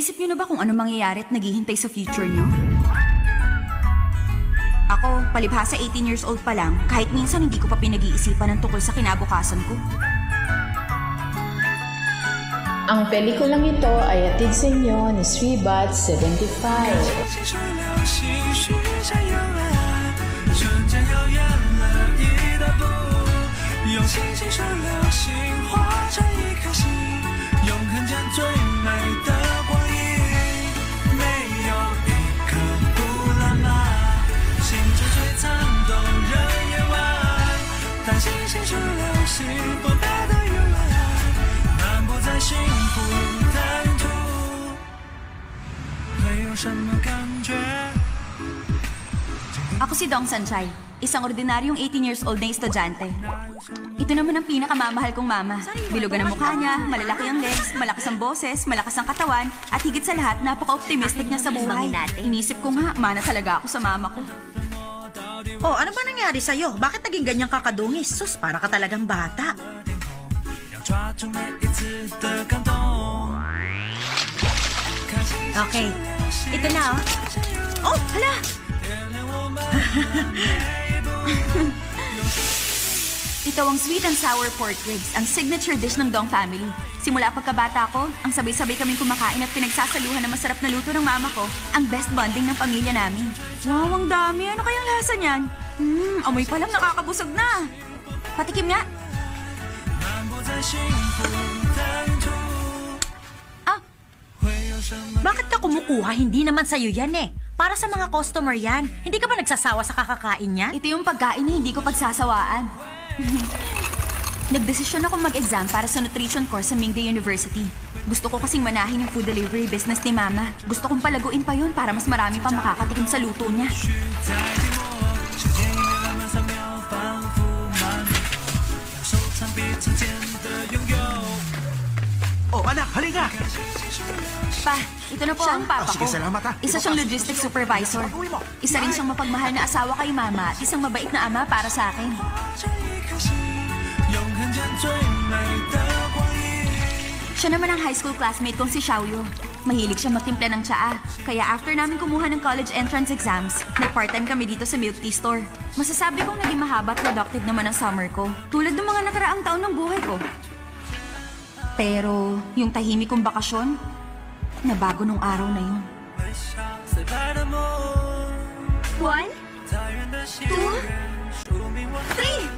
Naisip niyo na ba kung ano mangyayari at naghihintay sa future niyo? Ako, palibhasa 18 years old pa lang, kahit minsan hindi ko pa pinag-iisipan ng tungkol sa kinabukasan ko. Ang pelikulang ito ay hatid sa inyo ni Sribat 75. Ako si Dong Sanchai, isang ordinaryong 18 years old na estudyante. Ito naman ang pinakamamahal kong mama. Bilugan ang mukha niya, malalaki ang legs, malakas ang boses, malakas ang katawan, at higit sa lahat, napaka-optimistic niya sa buhay. Inisip ko nga, mana talaga ako sa mama ko. Oh, ano ba nangyari sa'yo? Bakit naging ganyang kakadungis? Sus, para ka talagang bata. Okay, ito na oh. Oh, hala! Ito ang sweet and sour pork ribs, ang signature dish ng Dong family. Simula pagkabata ko, ang sabay-sabay kaming kumakain at pinagsasaluhan ng masarap na luto ng mama ko, ang best bonding ng pamilya namin. Wow, ang dami! Ano kayang lasa niyan? Amoy pa lang nakakabusog na. Patikim nga. Bakit ka kumukuha? Hindi naman sa'yo yan eh. Para sa mga customer yan. Hindi ka ba nagsasawa sa kakakain niya? Ito yung pagkain na hindi ko pagsasawaan. Nagdesisyon ako mag-exam para sa nutrition course sa Mingde University. Gusto ko kasing manahin yung food delivery business ni Mama. Gusto kong palaguin pa yun para mas marami pa makakatikim sa luto niya. Oh, anak, halika! Pa, ito na po ang papa ko. Sige, salamat ha. Isa siyang logistics supervisor. Isa rin siyang mapagmahal na asawa kay Mama at isang mabait na ama para sa akin. Siya naman ang high school classmate kong si Xiaoyu. Mahilig siya magtimpla ng tsaa. Kaya after namin kumuha ng college entrance exams, nag-part-time kami dito sa milk tea store. Masasabi kong naging mahaba at productive naman ang summer ko. Tulad ng mga nakaraang taon ng buhay ko. Pero yung tahimik kong bakasyon, nabago nung araw na yun. 1, 2, 3.